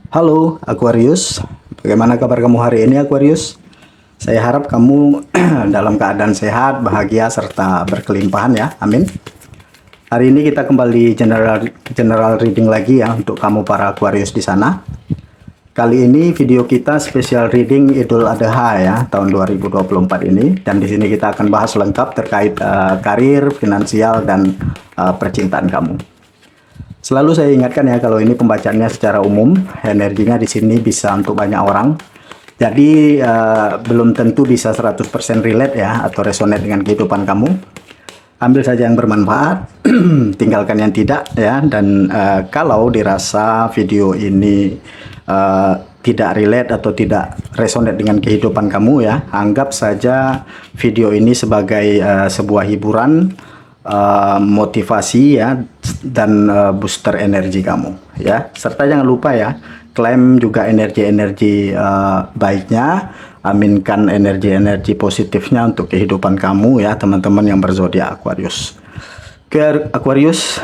Halo Aquarius, bagaimana kabar kamu hari ini Aquarius? Saya harap kamu dalam keadaan sehat, bahagia, serta berkelimpahan ya, amin. Hari ini kita kembali general reading lagi ya untuk kamu para Aquarius di sana. Kali ini video kita spesial reading Idul Adha ya, tahun 2024 ini. Dan di sini kita akan bahas lengkap terkait karir, finansial, dan percintaan kamu. Selalu saya ingatkan ya kalau ini pembacaannya secara umum, energinya di sini bisa untuk banyak orang. Jadi belum tentu bisa 100% relate ya atau resonate dengan kehidupan kamu. Ambil saja yang bermanfaat, tinggalkan yang tidak ya. Dan kalau dirasa video ini tidak relate atau tidak resonate dengan kehidupan kamu ya, anggap saja video ini sebagai sebuah hiburan, motivasi ya, dan booster energi kamu ya. Serta jangan lupa ya, klaim juga energi-energi baiknya, aminkan energi-energi positifnya untuk kehidupan kamu ya teman-teman yang berzodiak Aquarius. Oke Aquarius,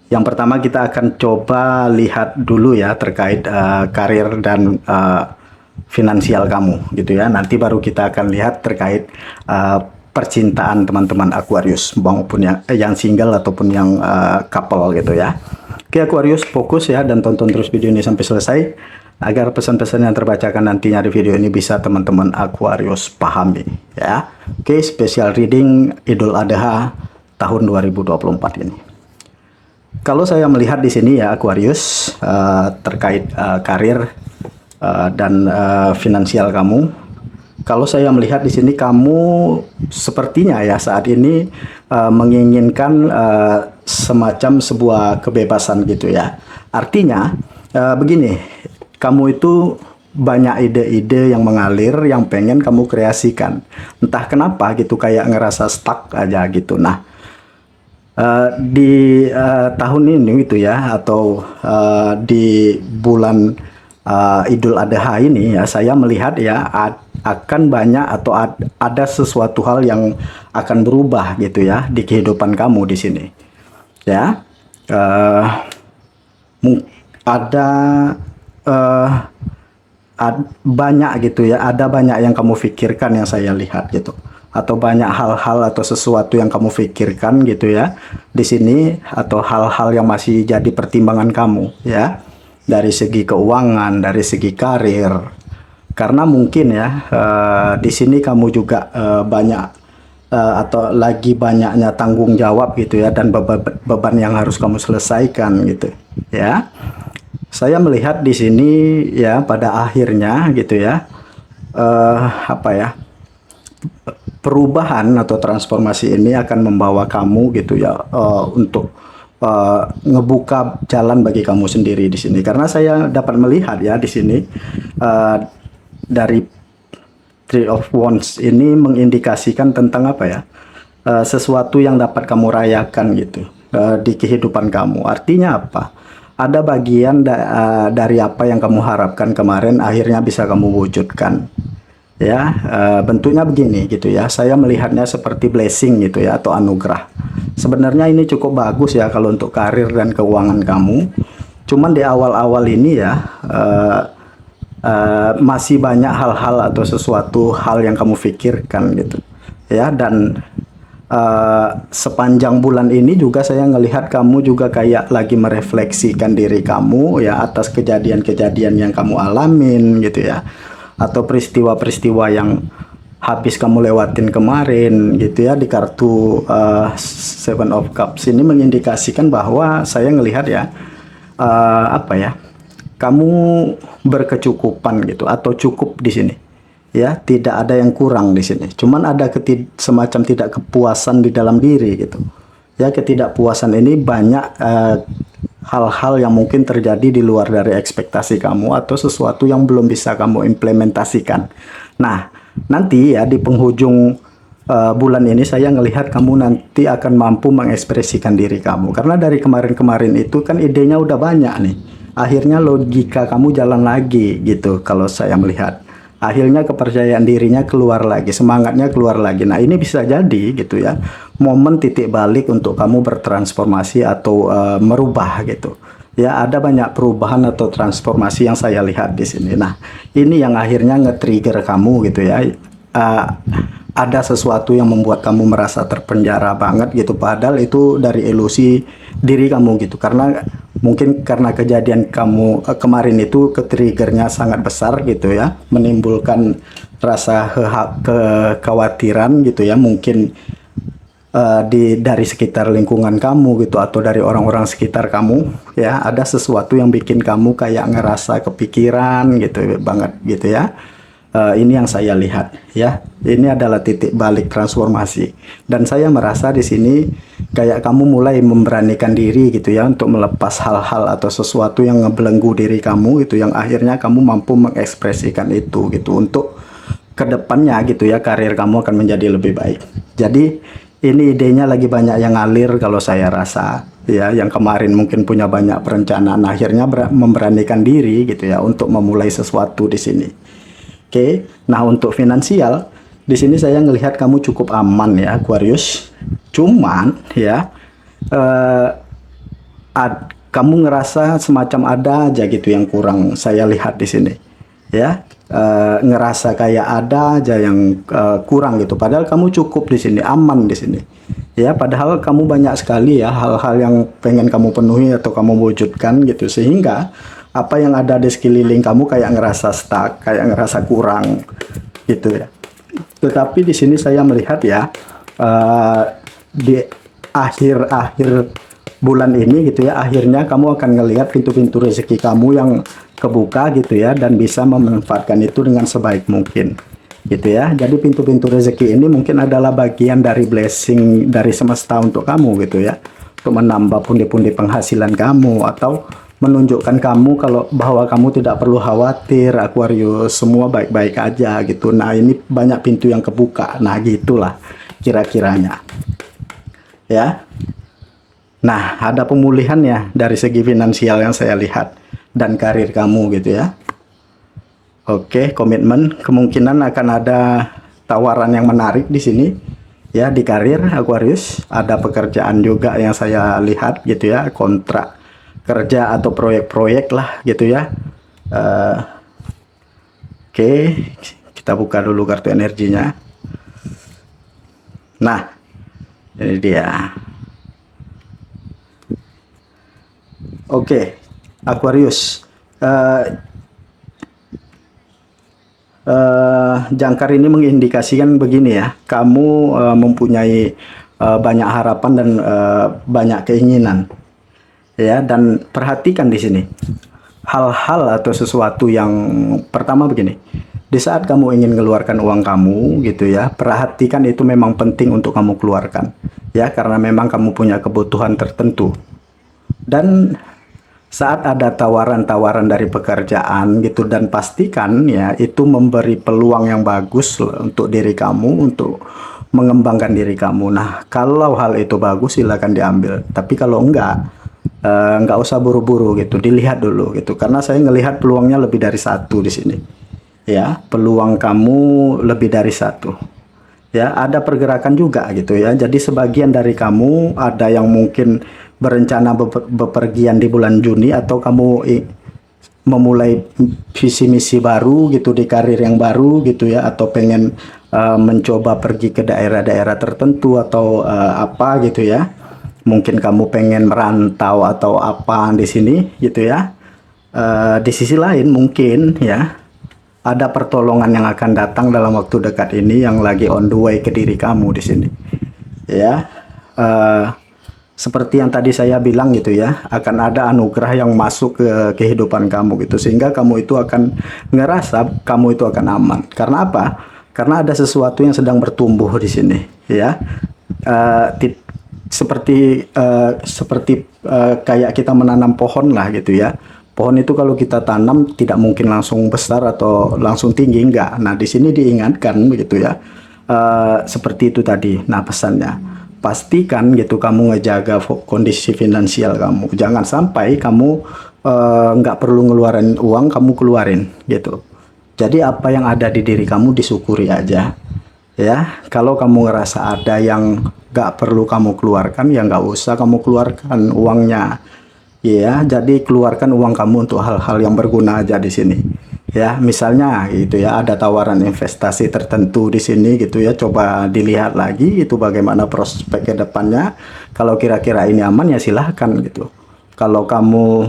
yang pertama kita akan coba lihat dulu ya terkait karir dan finansial kamu gitu ya. Nanti baru kita akan lihat terkait percintaan teman-teman Aquarius, maupun yang single ataupun yang couple gitu ya. Oke Aquarius, fokus ya dan tonton terus video ini sampai selesai agar pesan-pesan yang terbacakan nantinya di video ini bisa teman-teman Aquarius pahami ya. Oke, special reading Idul Adha tahun 2024 ini. Kalau saya melihat di sini ya Aquarius, terkait karir dan finansial kamu, kalau saya melihat di sini kamu sepertinya ya saat ini menginginkan semacam sebuah kebebasan gitu ya. Artinya begini, kamu itu banyak ide-ide yang mengalir yang pengen kamu kreasikan. Entah kenapa gitu kayak ngerasa stuck aja gitu. Nah, di tahun ini gitu ya, atau di bulan Idul Adha ini ya, saya melihat ya akan banyak atau ada sesuatu hal yang akan berubah gitu ya di kehidupan kamu di sini ya. Ada banyak gitu ya, ada banyak yang kamu pikirkan yang saya lihat gitu, atau banyak hal-hal atau sesuatu yang kamu pikirkan gitu ya di sini, atau hal-hal yang masih jadi pertimbangan kamu ya, dari segi keuangan, dari segi karir. Karena mungkin ya di sini kamu juga banyak atau lagi banyaknya tanggung jawab gitu ya, dan beban yang harus kamu selesaikan gitu ya. Saya melihat di sini ya pada akhirnya gitu ya, apa ya, perubahan atau transformasi ini akan membawa kamu gitu ya untuk ngebuka jalan bagi kamu sendiri di sini. Karena saya dapat melihat ya di sini dari Three of Wands ini mengindikasikan tentang apa ya, sesuatu yang dapat kamu rayakan gitu di kehidupan kamu. Artinya apa? Ada bagian dari apa yang kamu harapkan kemarin akhirnya bisa kamu wujudkan ya. Bentuknya begini gitu ya, saya melihatnya seperti blessing gitu ya, atau anugerah. Sebenarnya ini cukup bagus ya kalau untuk karir dan keuangan kamu. Cuman di awal-awal ini ya masih banyak hal-hal atau sesuatu hal yang kamu pikirkan gitu ya. Dan sepanjang bulan ini juga saya ngelihat kamu juga kayak lagi merefleksikan diri kamu ya atas kejadian-kejadian yang kamu alamin gitu ya, atau peristiwa-peristiwa yang habis kamu lewatin kemarin gitu ya. Di kartu Seven of Cups ini mengindikasikan bahwa saya ngelihat ya apa ya, kamu berkecukupan gitu atau cukup di sini ya, tidak ada yang kurang di sini. Cuman ada semacam tidak kepuasan di dalam diri gitu ya. Ketidakpuasan ini banyak hal-hal yang mungkin terjadi di luar dari ekspektasi kamu, atau sesuatu yang belum bisa kamu implementasikan. Nah, nanti ya di penghujung bulan ini saya ngelihat kamu nanti akan mampu mengekspresikan diri kamu. Karena dari kemarin-kemarin itu kan idenya udah banyak nih. Akhirnya logika kamu jalan lagi gitu kalau saya melihat. Akhirnya kepercayaan dirinya keluar lagi, semangatnya keluar lagi. Nah, ini bisa jadi gitu ya, momen titik balik untuk kamu bertransformasi atau merubah gitu. Ya, ada banyak perubahan atau transformasi yang saya lihat di sini. Nah, ini yang akhirnya nge-trigger kamu gitu ya. Eh, ada sesuatu yang membuat kamu merasa terpenjara banget gitu, padahal itu dari ilusi diri kamu gitu. Karena mungkin karena kejadian kamu kemarin itu ke-triggernya sangat besar gitu ya, menimbulkan rasa kekhawatiran gitu ya, mungkin dari sekitar lingkungan kamu gitu, atau dari orang-orang sekitar kamu ya, ada sesuatu yang bikin kamu kayak ngerasa kepikiran gitu banget gitu ya. Ini yang saya lihat ya, ini adalah titik balik transformasi, dan saya merasa di sini kayak kamu mulai memberanikan diri gitu ya untuk melepas hal-hal atau sesuatu yang ngebelenggu diri kamu gitu, yang akhirnya kamu mampu mengekspresikan itu gitu, untuk kedepannya gitu ya, karir kamu akan menjadi lebih baik. Jadi ini idenya lagi banyak yang ngalir kalau saya rasa ya, yang kemarin mungkin punya banyak perencanaan akhirnya memberanikan diri gitu ya untuk memulai sesuatu di sini. Oke, nah untuk finansial di sini saya ngelihat kamu cukup aman ya Aquarius. Cuman ya kamu ngerasa semacam ada aja gitu yang kurang, saya lihat di sini ya. Ngerasa kayak ada aja yang kurang gitu, padahal kamu cukup di sini, aman di sini ya. Padahal kamu banyak sekali ya hal-hal yang pengen kamu penuhi atau kamu wujudkan gitu, sehingga apa yang ada di sekeliling kamu kayak ngerasa stuck, kayak ngerasa kurang gitu ya. Tetapi di sini saya melihat ya, di akhir-akhir bulan ini gitu ya, akhirnya kamu akan ngelihat pintu-pintu rezeki kamu yang kebuka gitu ya, dan bisa memanfaatkan itu dengan sebaik mungkin gitu ya. Jadi pintu-pintu rezeki ini mungkin adalah bagian dari blessing dari semesta untuk kamu gitu ya, untuk menambah pundi-pundi penghasilan kamu, atau menunjukkan kamu kalau bahwa kamu tidak perlu khawatir Aquarius, semua baik-baik aja gitu. Nah, ini banyak pintu yang kebuka. Nah, gitulah kira-kiranya ya. Nah, ada pemulihan ya dari segi finansial yang saya lihat, dan karir kamu gitu ya. Oke, komitmen, kemungkinan akan ada tawaran yang menarik di sini ya, di karir Aquarius. Ada pekerjaan juga yang saya lihat gitu ya, kontrak kerja atau proyek-proyek lah gitu ya. Oke, kita buka dulu kartu energinya. Nah, ini dia. Oke, Aquarius, jangkar ini mengindikasikan begini ya, kamu mempunyai banyak harapan dan banyak keinginan ya. Dan perhatikan di sini hal-hal atau sesuatu yang pertama begini, di saat kamu ingin mengeluarkan uang kamu gitu ya, perhatikan itu memang penting untuk kamu keluarkan ya, karena memang kamu punya kebutuhan tertentu. Dan saat ada tawaran-tawaran dari pekerjaan gitu, dan pastikan ya itu memberi peluang yang bagus untuk diri kamu, untuk mengembangkan diri kamu. Nah, kalau hal itu bagus silakan diambil, tapi kalau nggak usah buru-buru gitu, dilihat dulu gitu, karena saya ngelihat peluangnya lebih dari satu di sini ya, peluang kamu lebih dari satu ya. Ada pergerakan juga gitu ya, jadi sebagian dari kamu ada yang mungkin berencana bepergian di bulan Juni, atau kamu memulai visi misi baru gitu di karir yang baru gitu ya, atau pengen mencoba pergi ke daerah-daerah tertentu atau apa gitu ya. Mungkin kamu pengen merantau atau apa di sini gitu ya. Di sisi lain mungkin ya ada pertolongan yang akan datang dalam waktu dekat ini yang lagi on the way ke diri kamu di sini ya. Seperti yang tadi saya bilang gitu ya, akan ada anugerah yang masuk ke kehidupan kamu gitu, sehingga kamu itu akan ngerasa kamu itu akan aman. Karena apa? Karena ada sesuatu yang sedang bertumbuh di sini ya. Seperti kayak kita menanam pohon lah gitu ya. Pohon itu kalau kita tanam tidak mungkin langsung besar atau langsung tinggi, enggak. Nah, di sini diingatkan begitu ya. Seperti itu tadi. Nah, pesannya, pastikan gitu kamu ngejaga kondisi finansial kamu. Jangan sampai kamu nggak perlu ngeluarin uang, kamu keluarin gitu. Jadi apa yang ada di diri kamu disyukuri aja ya. Kalau kamu ngerasa ada yang nggak perlu kamu keluarkan, ya nggak usah kamu keluarkan uangnya Ya, jadi keluarkan uang kamu untuk hal-hal yang berguna aja di sini. Ya, misalnya gitu ya, ada tawaran investasi tertentu di sini gitu ya. Coba dilihat lagi itu bagaimana prospek ke depannya. Kalau kira-kira ini aman ya silahkan gitu. Kalau kamu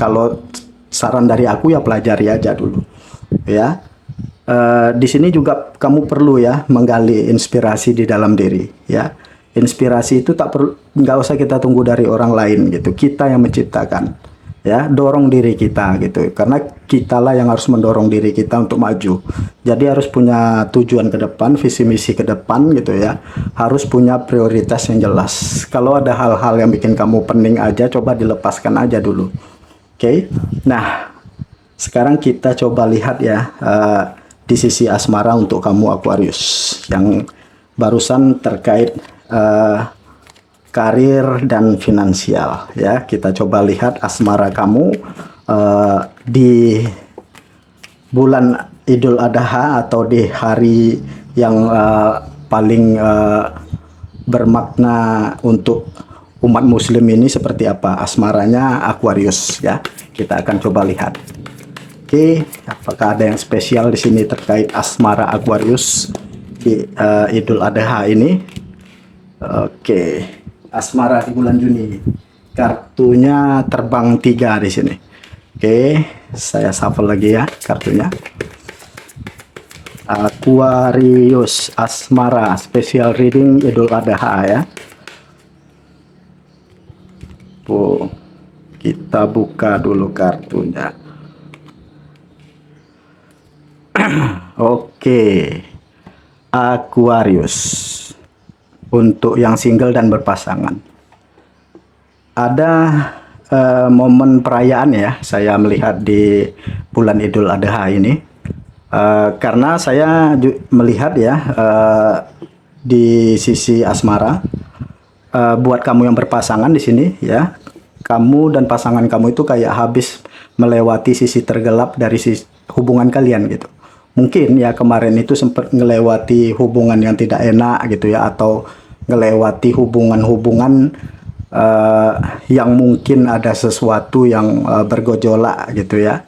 kalau saran dari aku ya pelajari aja dulu. Ya. Di sini juga kamu perlu ya menggali inspirasi di dalam diri ya. Inspirasi itu tak perlu, nggak usah kita tunggu dari orang lain gitu, kita yang menciptakan ya. Dorong diri kita gitu, karena kitalah yang harus mendorong diri kita untuk maju. Jadi harus punya tujuan ke depan, visi misi ke depan gitu ya. Harus punya prioritas yang jelas. Kalau ada hal-hal yang bikin kamu pening aja, coba dilepaskan aja dulu. Oke. Nah, sekarang kita coba lihat ya di sisi asmara untuk kamu Aquarius yang barusan terkait karir dan finansial ya. Kita coba lihat asmara kamu di bulan Idul Adha atau di hari yang paling bermakna untuk umat muslim ini seperti apa asmaranya Aquarius ya. Kita akan coba lihat. Oke, apakah ada yang spesial di sini terkait asmara Aquarius di Idul Adha ini? Oke, asmara di bulan Juni. Kartunya terbang 3 di sini. Oke, saya shuffle lagi ya kartunya. Aquarius asmara special reading Idul Adha ya. Oh, kita buka dulu kartunya. Oke, Aquarius untuk yang single dan berpasangan. Ada momen perayaan ya, saya melihat di bulan Idul Adha ini. Karena saya melihat ya di sisi asmara, buat kamu yang berpasangan di sini ya, kamu dan pasangan kamu itu kayak habis melewati sisi tergelap dari sisi hubungan kalian gitu. Mungkin ya kemarin itu sempat ngelewati hubungan yang tidak enak gitu ya, atau ngelewati hubungan-hubungan yang mungkin ada sesuatu yang bergejolak gitu ya.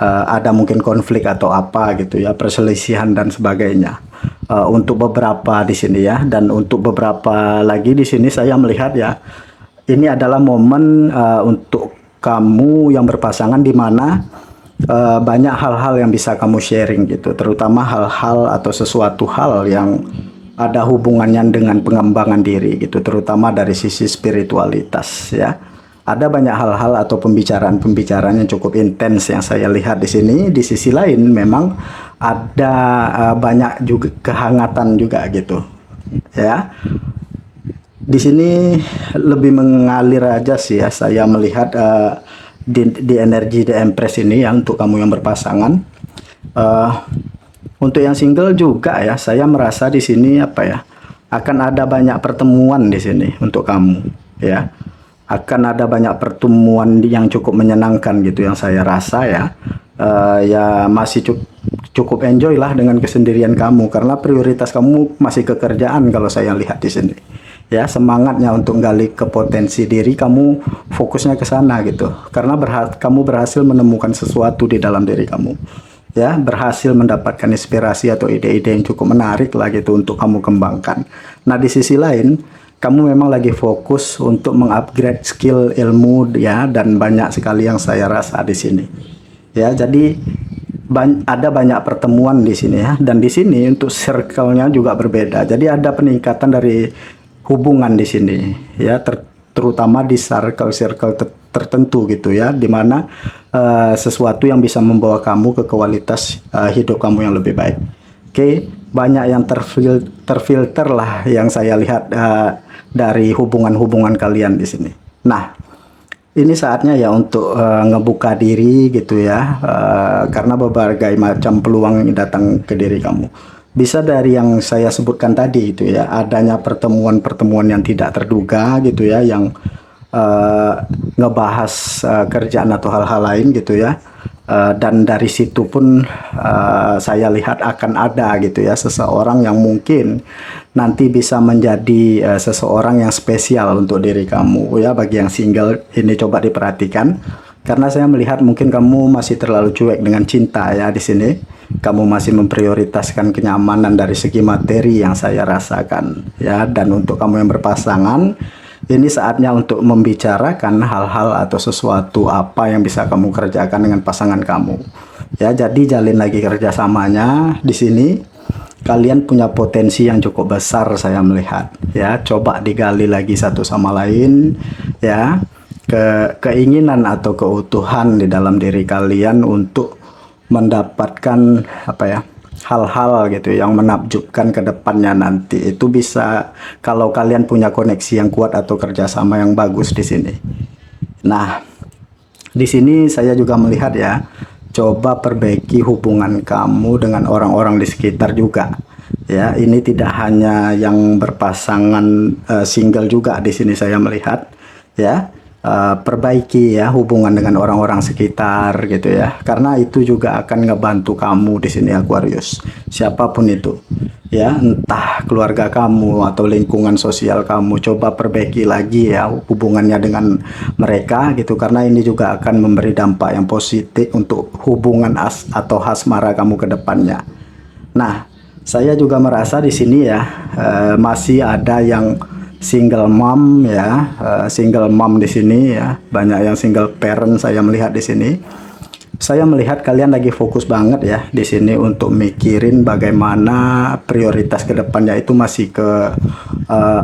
Ada mungkin konflik atau apa gitu ya, perselisihan dan sebagainya. Untuk beberapa di sini ya, dan untuk beberapa lagi di sini saya melihat ya, ini adalah momen untuk kamu yang berpasangan di mana banyak hal-hal yang bisa kamu sharing gitu, terutama hal-hal atau sesuatu hal yang ada hubungannya dengan pengembangan diri gitu, terutama dari sisi spiritualitas ya. Ada banyak hal-hal atau pembicaraan-pembicaraan yang cukup intens yang saya lihat di sini. Di sisi lain memang ada banyak juga kehangatan juga gitu ya. Di sini lebih mengalir aja sih ya, saya melihat di energi The Empress ini ya untuk kamu yang berpasangan. Untuk yang single juga ya, saya merasa di sini apa ya, akan ada banyak pertemuan di sini untuk kamu ya. Akan ada banyak pertemuan yang cukup menyenangkan gitu yang saya rasa ya. Ya masih cukup enjoy lah dengan kesendirian kamu, karena prioritas kamu masih kekerjaan kalau saya lihat di sini. Ya, semangatnya untuk gali ke potensi diri kamu, fokusnya ke sana gitu, karena kamu berhasil menemukan sesuatu di dalam diri kamu ya, berhasil mendapatkan inspirasi atau ide-ide yang cukup menarik lah gitu untuk kamu kembangkan. Nah di sisi lain kamu memang lagi fokus untuk mengupgrade skill ilmu ya, dan banyak sekali yang saya rasa di sini ya. Jadi ada banyak pertemuan di sini ya, dan di sini untuk circle-nya juga berbeda. Jadi ada peningkatan dari hubungan di sini ya, terutama di circle-circle tertentu gitu ya, dimana sesuatu yang bisa membawa kamu ke kualitas hidup kamu yang lebih baik. Oke, banyak yang terfilter lah yang saya lihat dari hubungan-hubungan kalian di sini. Nah, ini saatnya ya untuk ngebuka diri gitu ya, karena berbagai macam peluang yang datang ke diri kamu. Bisa dari yang saya sebutkan tadi itu ya, adanya pertemuan-pertemuan yang tidak terduga gitu ya, yang ngebahas kerjaan atau hal-hal lain gitu ya. Dan dari situ pun saya lihat akan ada gitu ya seseorang yang mungkin nanti bisa menjadi seseorang yang spesial untuk diri kamu ya. Bagi yang single ini coba diperhatikan, karena saya melihat mungkin kamu masih terlalu cuek dengan cinta ya di sini. Kamu masih memprioritaskan kenyamanan dari segi materi yang saya rasakan ya. Dan untuk kamu yang berpasangan, ini saatnya untuk membicarakan hal-hal atau sesuatu apa yang bisa kamu kerjakan dengan pasangan kamu. Ya, jadi jalin lagi kerjasamanya di sini. Kalian punya potensi yang cukup besar saya melihat. Ya, coba digali lagi satu sama lain. Ya, keinginan atau keutuhan di dalam diri kalian untuk mendapatkan apa ya, hal-hal gitu yang menakjubkan ke depannya nanti. Itu bisa kalau kalian punya koneksi yang kuat atau kerjasama yang bagus di sini. Nah, di sini saya juga melihat ya, coba perbaiki hubungan kamu dengan orang-orang di sekitar juga. Ya, ini tidak hanya yang berpasangan single juga di sini saya melihat ya. Perbaiki ya hubungan dengan orang-orang sekitar gitu ya, karena itu juga akan ngebantu kamu di sini Aquarius, siapapun itu ya, entah keluarga kamu atau lingkungan sosial kamu. Coba perbaiki lagi ya hubungannya dengan mereka gitu, karena ini juga akan memberi dampak yang positif untuk hubungan atau asmara kamu ke depannya. Nah, saya juga merasa di sini ya masih ada yang single mom ya, single mom di sini ya, banyak yang single parent saya melihat di sini. Saya melihat kalian lagi fokus banget ya di sini untuk mikirin bagaimana prioritas kedepannya itu masih ke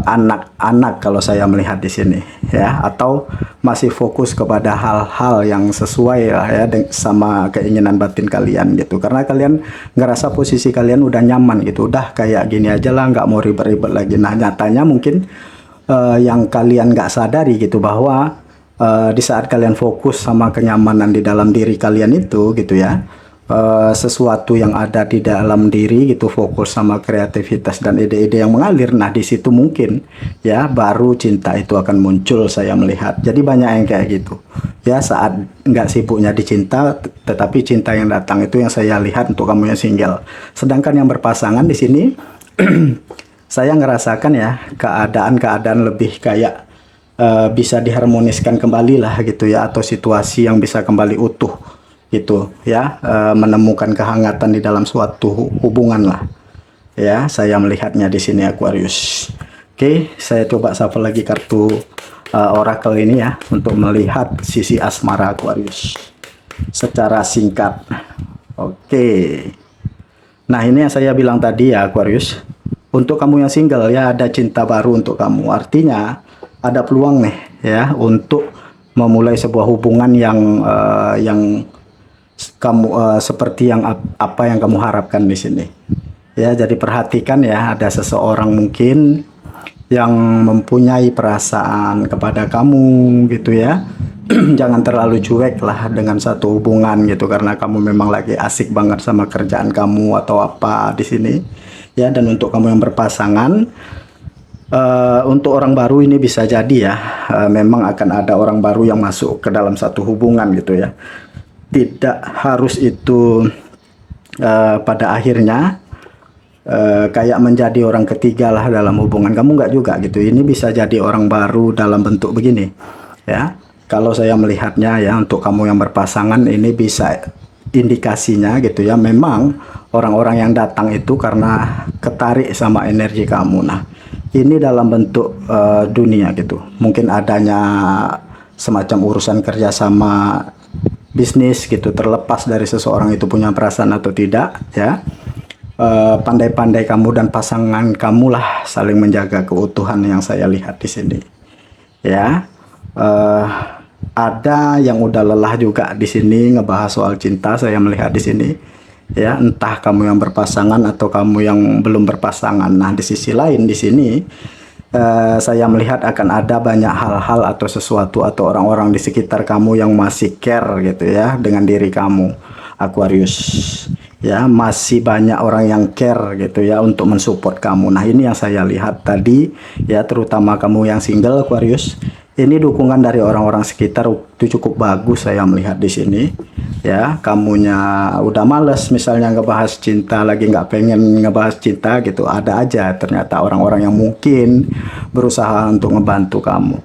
anak-anak kalau saya melihat di sini ya, atau masih fokus kepada hal-hal yang sesuai lah ya sama keinginan batin kalian gitu, karena kalian ngerasa posisi kalian udah nyaman gitu, udah kayak gini aja lah, nggak mau ribet-ribet lagi. Nah, nyatanya mungkin yang kalian nggak sadari gitu, bahwa di saat kalian fokus sama kenyamanan di dalam diri kalian itu gitu ya, sesuatu yang ada di dalam diri gitu, fokus sama kreativitas dan ide-ide yang mengalir. Nah, di situ mungkin ya baru cinta itu akan muncul saya melihat. Jadi banyak yang kayak gitu ya, saat nggak sibuknya dicinta, tetapi cinta yang datang itu yang saya lihat untuk kamu yang single. Sedangkan yang berpasangan di sini saya ngerasakan ya keadaan-keadaan lebih kayak bisa diharmoniskan kembali lah gitu ya, atau situasi yang bisa kembali utuh gitu ya, menemukan kehangatan di dalam suatu hubungan lah ya, saya melihatnya di sini Aquarius. Oke, saya coba shuffle lagi kartu oracle ini ya, untuk melihat sisi asmara Aquarius secara singkat. Oke, nah ini yang saya bilang tadi ya Aquarius, untuk kamu yang single ya, ada cinta baru untuk kamu, artinya ada peluang nih ya untuk memulai sebuah hubungan yang kamu seperti yang apa yang kamu harapkan di sini ya. Jadi perhatikan ya, ada seseorang mungkin yang mempunyai perasaan kepada kamu gitu ya. Jangan terlalu cuek lah dengan satu hubungan gitu, karena kamu memang lagi asik banget sama kerjaan kamu atau apa di sini ya. Dan untuk kamu yang berpasangan, untuk orang baru ini bisa jadi ya, memang akan ada orang baru yang masuk ke dalam satu hubungan gitu ya. Tidak harus itu pada akhirnya kayak menjadi orang ketiga lah dalam hubungan kamu, nggak juga gitu. Ini bisa jadi orang baru dalam bentuk begini ya. Kalau saya melihatnya ya, untuk kamu yang berpasangan ini bisa indikasinya gitu ya, memang orang-orang yang datang itu karena ketarik sama energi kamu. Nah, ini dalam bentuk dunia gitu, mungkin adanya semacam urusan kerjasama bisnis gitu, terlepas dari seseorang itu punya perasaan atau tidak ya. Pandai-pandai kamu dan pasangan kamu lah saling menjaga keutuhan yang saya lihat di sini ya. Ada yang udah lelah juga di sini ngebahas soal cinta, saya melihat di sini ya, entah kamu yang berpasangan atau kamu yang belum berpasangan. Nah, di sisi lain di sini saya melihat akan ada banyak hal-hal atau sesuatu atau orang-orang di sekitar kamu yang masih care gitu ya dengan diri kamu Aquarius ya. Masih banyak orang yang care gitu ya untuk mensupport kamu. Nah, ini yang saya lihat tadi ya, terutama kamu yang single Aquarius ini dukungan dari orang-orang sekitar itu cukup bagus saya melihat di sini. Ya, kamunya udah males misalnya ngebahas cinta, lagi nggak pengen ngebahas cinta gitu, ada aja ternyata orang-orang yang mungkin berusaha untuk ngebantu kamu.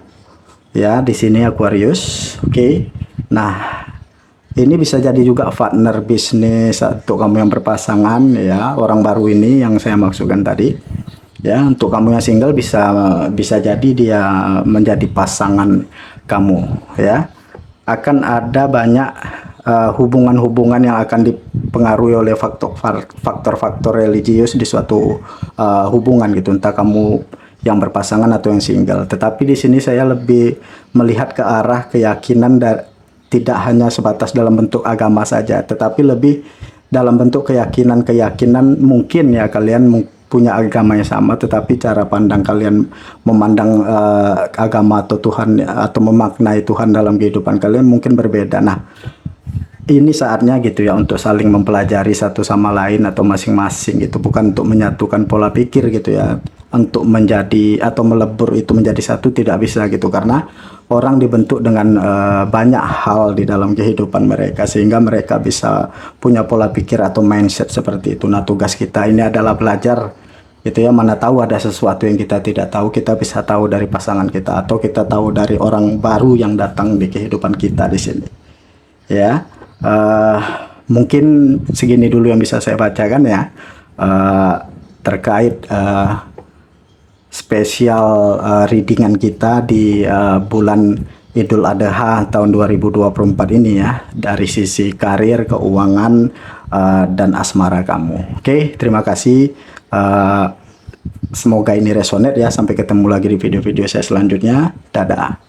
Ya, di sini Aquarius. Oke. Nah, ini bisa jadi juga partner bisnis untuk kamu yang berpasangan ya, orang baru ini yang saya maksudkan tadi. Ya, untuk kamu yang single bisa jadi dia menjadi pasangan kamu ya. Akan ada banyak hubungan-hubungan yang akan dipengaruhi oleh faktor-faktor religius di suatu hubungan gitu, entah kamu yang berpasangan atau yang single. Tetapi di sini saya lebih melihat ke arah keyakinan tidak hanya sebatas dalam bentuk agama saja, tetapi lebih dalam bentuk keyakinan mungkin ya kalian punya agama yang sama, tetapi cara pandang kalian memandang agama atau Tuhan atau memaknai Tuhan dalam kehidupan kalian mungkin berbeda. Nah, ini saatnya gitu ya untuk saling mempelajari satu sama lain atau masing-masing gitu, bukan untuk menyatukan pola pikir gitu ya, untuk menjadi atau melebur itu menjadi satu, tidak bisa gitu, karena orang dibentuk dengan banyak hal di dalam kehidupan mereka sehingga mereka bisa punya pola pikir atau mindset seperti itu. Nah, tugas kita ini adalah belajar gitu ya, mana tahu ada sesuatu yang kita tidak tahu, kita bisa tahu dari pasangan kita atau kita tahu dari orang baru yang datang di kehidupan kita di sini ya. Mungkin segini dulu yang bisa saya bacakan ya, terkait spesial readingan kita di bulan Idul Adha tahun 2024 ini ya, dari sisi karir, keuangan, dan asmara kamu. Oke, terima kasih. Semoga ini resonate ya. Sampai ketemu lagi di video-video saya selanjutnya. Dadah.